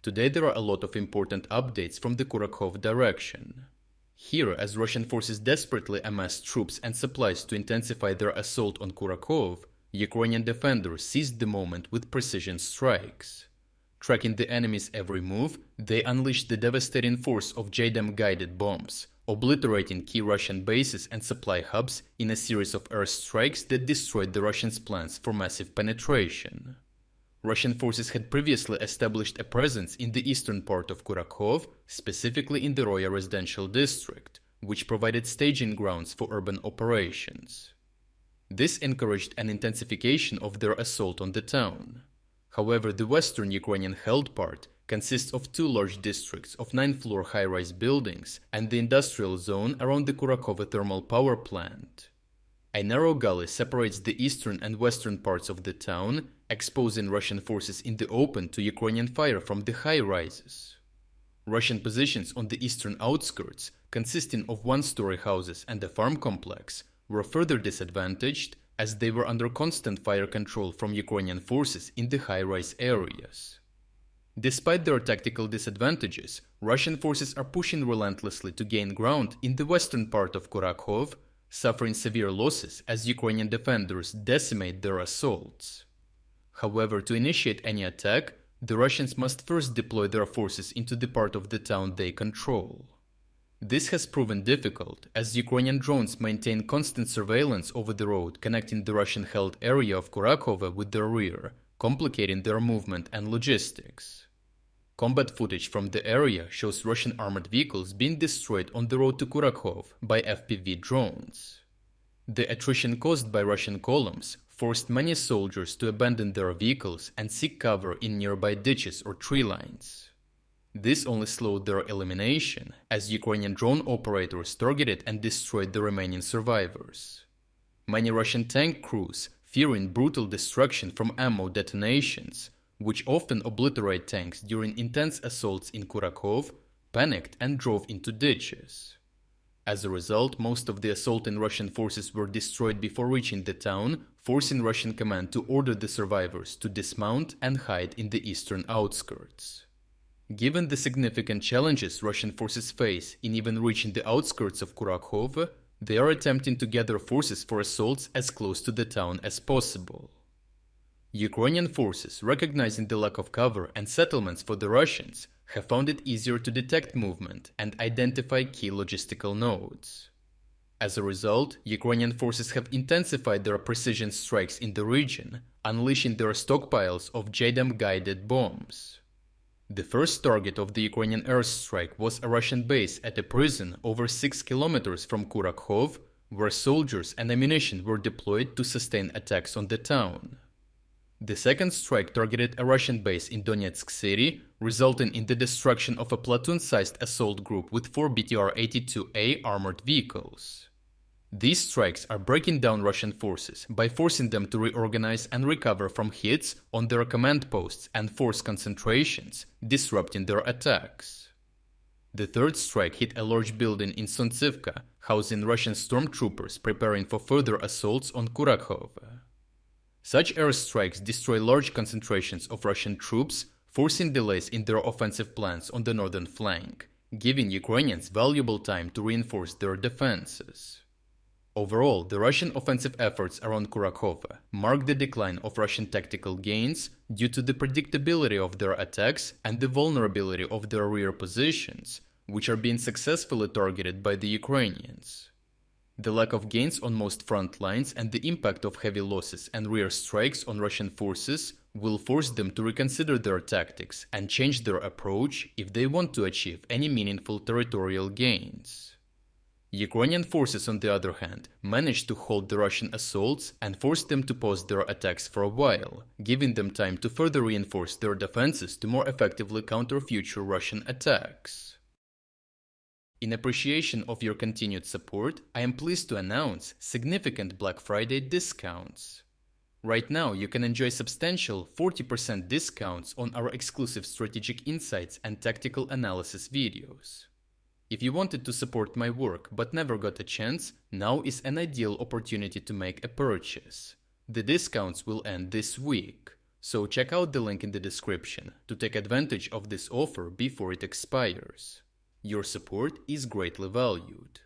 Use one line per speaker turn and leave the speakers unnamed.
Today there are a lot of important updates from the Kurakhove direction. Here, as Russian forces desperately amass troops and supplies to intensify their assault on Kurakhove, Ukrainian defenders seized the moment with precision strikes. Tracking the enemy's every move, they unleashed the devastating force of JDAM-guided bombs, obliterating key Russian bases and supply hubs in a series of airstrikes that destroyed the Russians' plans for massive penetration. Russian forces had previously established a presence in the eastern part of Kurakhove, specifically in the Roya residential district, which provided staging grounds for urban operations. This encouraged an intensification of their assault on the town. However, the western Ukrainian-held part consists of two large districts of 9-floor high-rise buildings and the industrial zone around the Kurakhove Thermal Power Plant. A narrow gully separates the eastern and western parts of the town, exposing Russian forces in the open to Ukrainian fire from the high-rises. Russian positions on the eastern outskirts, consisting of one-story houses and a farm complex, were further disadvantaged as they were under constant fire control from Ukrainian forces in the high-rise areas. Despite their tactical disadvantages, Russian forces are pushing relentlessly to gain ground in the western part of Kurakhove, suffering severe losses as Ukrainian defenders decimate their assaults. However, to initiate any attack, the Russians must first deploy their forces into the part of the town they control. This has proven difficult, as Ukrainian drones maintain constant surveillance over the road connecting the Russian-held area of Kurakhove with their rear, complicating their movement and logistics. Combat footage from the area shows Russian armored vehicles being destroyed on the road to Kurakhove by FPV drones. The attrition caused by Russian columns forced many soldiers to abandon their vehicles and seek cover in nearby ditches or tree lines. This only slowed their elimination, as Ukrainian drone operators targeted and destroyed the remaining survivors. Many Russian tank crews, fearing brutal destruction from ammo detonations, which often obliterate tanks during intense assaults in Kurakhove, panicked and drove into ditches. As a result, most of the assaulting Russian forces were destroyed before reaching the town, forcing Russian command to order the survivors to dismount and hide in the eastern outskirts. Given the significant challenges Russian forces face in even reaching the outskirts of Kurakhove, they are attempting to gather forces for assaults as close to the town as possible. Ukrainian forces, recognizing the lack of cover and settlements for the Russians, have found it easier to detect movement and identify key logistical nodes. As a result, Ukrainian forces have intensified their precision strikes in the region, unleashing their stockpiles of JDAM-guided bombs. The first target of the Ukrainian airstrike was a Russian base at a prison over 6 kilometers from Kurakhove, where soldiers and ammunition were deployed to sustain attacks on the town. The second strike targeted a Russian base in Donetsk city, resulting in the destruction of a platoon-sized assault group with 4 BTR-82A armored vehicles. These strikes are breaking down Russian forces by forcing them to reorganize and recover from hits on their command posts and force concentrations, disrupting their attacks. The third strike hit a large building in Intensify, housing Russian stormtroopers preparing for further assaults on Kurakhove. Such airstrikes destroy large concentrations of Russian troops, forcing delays in their offensive plans on the northern flank, giving Ukrainians valuable time to reinforce their defenses. Overall, the Russian offensive efforts around Kurakhove mark the decline of Russian tactical gains due to the predictability of their attacks and the vulnerability of their rear positions, which are being successfully targeted by the Ukrainians. The lack of gains on most front lines and the impact of heavy losses and rear strikes on Russian forces will force them to reconsider their tactics and change their approach if they want to achieve any meaningful territorial gains. Ukrainian forces, on the other hand, managed to hold the Russian assaults and forced them to pause their attacks for a while, giving them time to further reinforce their defenses to more effectively counter future Russian attacks. In appreciation of your continued support, I am pleased to announce significant Black Friday discounts. Right now, you can enjoy substantial 40% discounts on our exclusive strategic insights and tactical analysis videos. If you wanted to support my work but never got a chance, now is an ideal opportunity to make a purchase. The discounts will end this week, So check out the link in the description to take advantage of this offer before it expires. Your support is greatly valued.